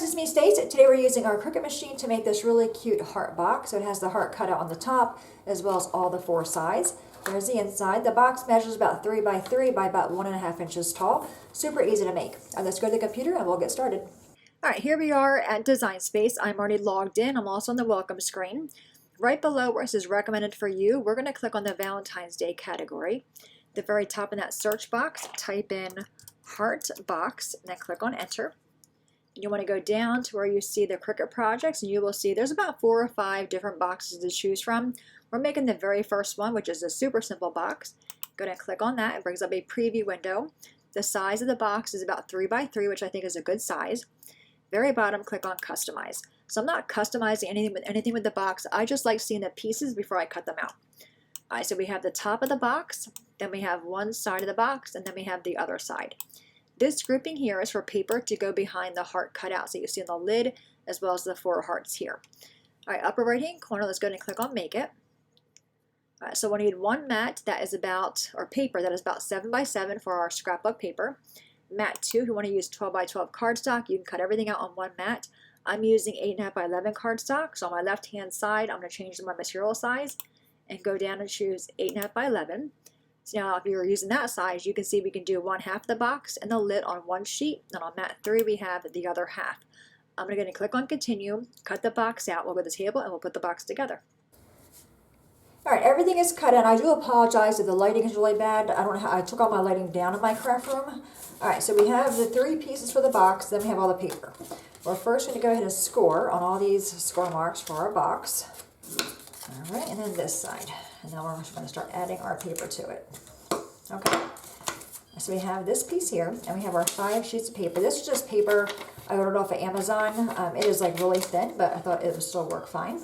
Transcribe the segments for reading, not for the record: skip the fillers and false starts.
friends, it's me, Stace. Today we're using our Cricut machine to make this really cute heart box. So it has the heart cut out on the top, as well as all the four sides. There's the inside. The box measures about 3 by 3 by about 1.5 inches tall. Super easy to make. Let's go to the computer and we'll get started. All right, here we are at Design Space. I'm already logged in. I'm also on the welcome screen. Right below where it says recommended for you, we're going to click on the Valentine's Day category. At the very top in that search box, type in heart box and then click on enter. You want to go down to where you see the Cricut projects, and you will see there's about 4 or 5 different boxes to choose from. We're making the very first one, which is a super simple box. Go ahead and click on that. It brings up a preview window. The size of the box is about 3 by 3, which I think is a good size. Very bottom, click on customize. So I'm not customizing anything with the box. I just like seeing the pieces before I cut them out. All right, so we have the top of the box, then we have one side of the box, and then we have the other side. This grouping here is for paper to go behind the heart cutout. So you see on the lid as well as the 4 hearts here. All right, upper right hand corner, let's go ahead and click on make it. All right, so we need one mat that is about, or paper that is about 7 by 7 for our scrapbook paper. Mat 2, if you want to use 12 by 12 cardstock, you can cut everything out on one mat. I'm using 8.5 by 11 cardstock, so on my left hand side, I'm going to change my material size and go down and choose 8.5 by 11. So now if you're using that size, you can see we can do 1/2 of the box and the lid on one sheet. And on mat 3, we have the other half. I'm going to click on continue, cut the box out, we'll go to the table and we'll put the box together. All right, everything is cut in. I do apologize if the lighting is really bad. I took all my lighting down in my craft room. All right, so we have the 3 pieces for the box, then we have all the paper. We're first going to go ahead and score on all these score marks for our box. All right, and then this side. And then we're just going to start adding our paper to it. Okay, so we have this piece here, and we have our 5 sheets of paper. This is just paper I ordered off of Amazon. It is like really thin, but I thought it would still work fine.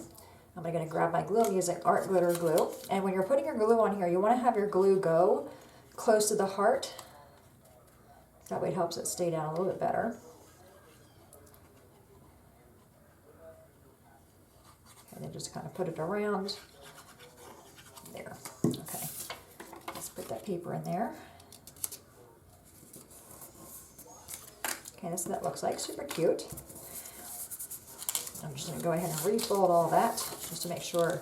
I'm going to grab my glue. I'm using art glitter glue. And when you're putting your glue on here, you want to have your glue go close to the heart. That way it helps it stay down a little bit better. And then just kind of put it around. There. Okay. Let's put that paper in there. Okay, that's what that looks like. Super cute. I'm just going to go ahead and refold all that just to make sure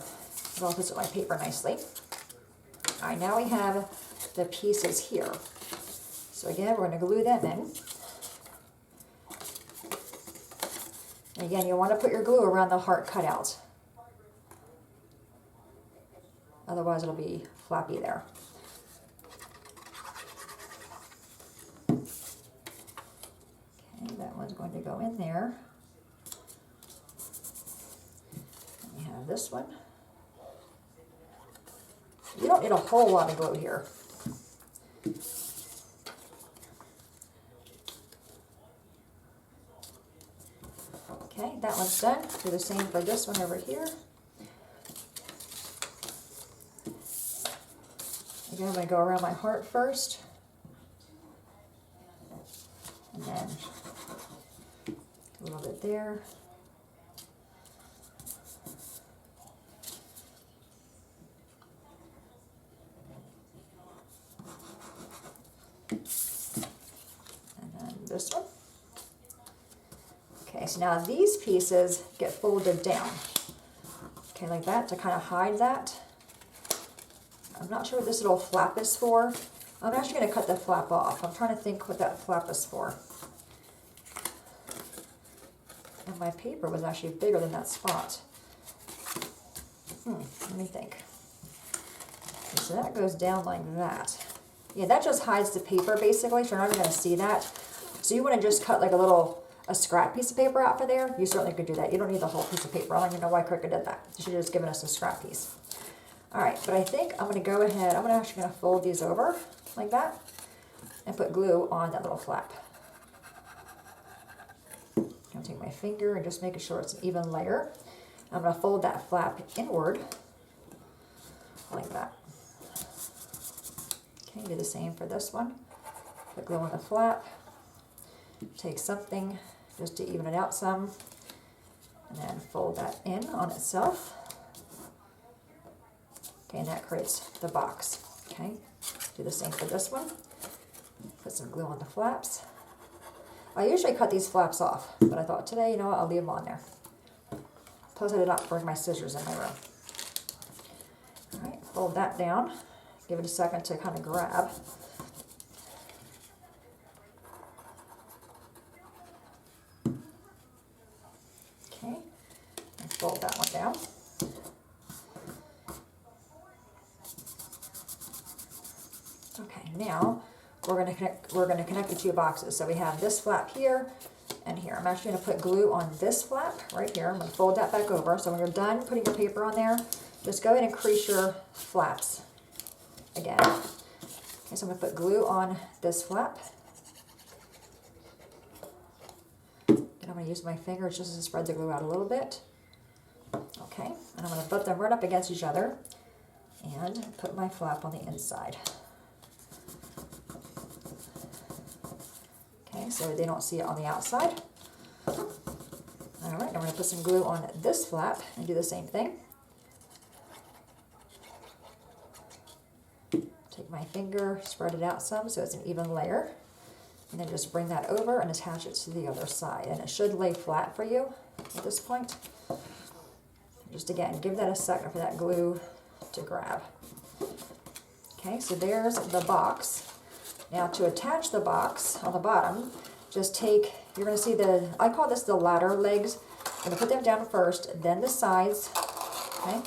it all fits with my paper nicely. All right, now we have the pieces here. So again, we're going to glue them in. And again, you want to put your glue around the heart cutout. Otherwise, it'll be flappy there. Okay, that one's going to go in there. And we have this one. You don't need a whole lot of glue here. Okay, that one's done. Do the same for this one over here. Again, I'm going to go around my heart first. And then a little bit there. And then this one. Okay, so now these pieces get folded down. Okay, like that to kind of hide that. I'm not sure what this little flap is for. I'm actually going to cut the flap off. I'm trying to think what that flap is for. And my paper was actually bigger than that spot. Let me think. Okay, so that goes down like that. Yeah, that just hides the paper basically, so you're not even going to see that. So you want to just cut like a scrap piece of paper out for there. You certainly could do that. You don't need the whole piece of paper. I don't even know why Cricut did that. You should have just given us a scrap piece. All right, but I think I'm going to go ahead, I'm actually going to fold these over like that and put glue on that little flap. I'm going to take my finger and just making sure it's an even layer. I'm going to fold that flap inward like that. Okay, do the same for this one. Put glue on the flap. Take something just to even it out some and then fold that in on itself. Okay, and that creates the box. Okay, do the same for this one. Put some glue on the flaps. I usually cut these flaps off, but I thought today, you know what, I'll leave them on there. Plus I did not bring my scissors in my room. All right, fold that down. Give it a second to kind of grab. Okay, and fold that one down. Okay, now we're going to connect the two boxes. So we have this flap here and here. I'm actually going to put glue on this flap right here. I'm going to fold that back over. So when you're done putting your paper on there, just go ahead and crease your flaps again. Okay, so I'm going to put glue on this flap. And I'm going to use my fingers just to spread the glue out a little bit. Okay, and I'm going to put them right up against each other and put my flap on the inside. Okay, so they don't see it on the outside. All right, now we're going to put some glue on this flap and do the same thing. Take my finger, spread it out some so it's an even layer, and then just bring that over and attach it to the other side. And it should lay flat for you at this point. Just again, give that a second for that glue to grab. Okay, so there's the box. Now to attach the box on the bottom, just take, you're going to see I call this the ladder legs. I'm going to put them down first, then the sides, okay?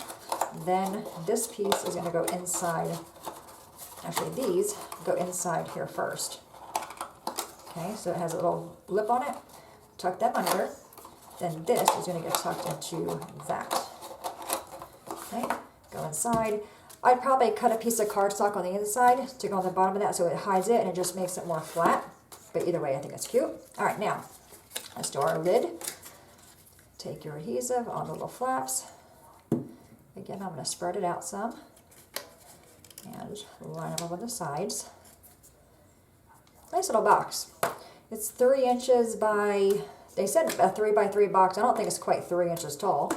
Then this piece is going to go inside. Actually, these go inside here first. Okay, so it has a little lip on it. Tuck them under. Then this is going to get tucked into that. Okay, go inside. I'd probably cut a piece of cardstock on the inside to go on the bottom of that so it hides it and it just makes it more flat. But either way, I think it's cute. All right, now, let's do our lid. Take your adhesive on the little flaps. Again, I'm going to spread it out some. And line them up on the sides. Nice little box. It's 3 inches by, they said a 3 by 3 box. I don't think it's quite 3 inches tall.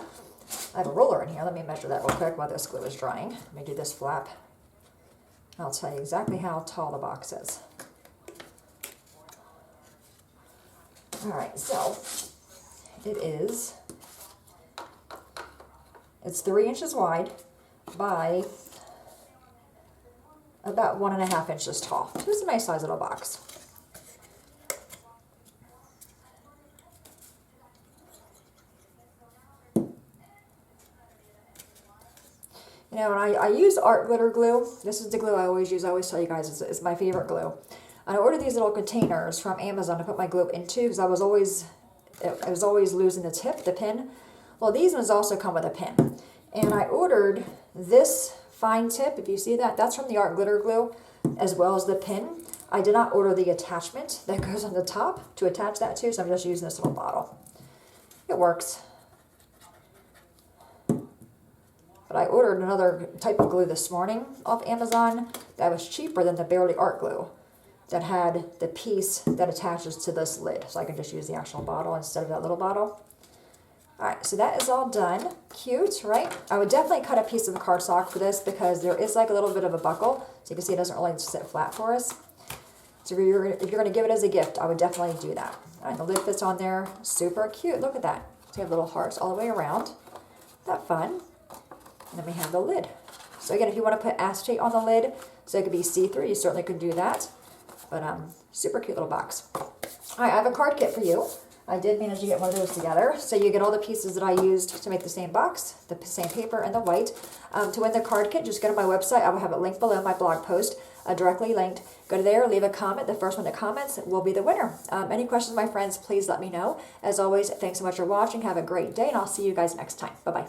I have a ruler in here. Let me measure that real quick while this glue is drying. Let me do this flap. I'll tell you exactly how tall the box is. All right, so it's 3 inches wide by about 1.5 inches tall. So it's a nice size little box. You know, and I use art glitter glue. This is the glue I always use. I always tell you guys it's my favorite glue. And I ordered these little containers from Amazon to put my glue into because I was always losing the tip, the pin. Well, these ones also come with a pin. And I ordered this fine tip, if you see that, that's from the art glitter glue, as well as the pin. I did not order the attachment that goes on the top to attach that to, so I'm just using this little bottle. It works. But I ordered another type of glue this morning off Amazon that was cheaper than the Barely Art glue that had the piece that attaches to this lid. So I can just use the actual bottle instead of that little bottle. Alright, so that is all done. Cute, right? I would definitely cut a piece of cardstock for this because there is like a little bit of a buckle. So you can see it doesn't really sit flat for us. So if you're going to give it as a gift, I would definitely do that. Alright, the lid fits on there. Super cute. Look at that. So you have little hearts all the way around. Isn't that fun? And then we have the lid. So again, if you want to put acetate on the lid so it could be see-through, you certainly could do that. But super cute little box. All right, I have a card kit for you. I did manage to get one of those together. So you get all the pieces that I used to make the same box, the same paper and the white. To win the card kit, just go to my website. I will have it linked below my blog post, directly linked. Go to there, leave a comment. The first one that comments will be the winner. Any questions, my friends, please let me know. As always, thanks so much for watching. Have a great day, and I'll see you guys next time. Bye-bye.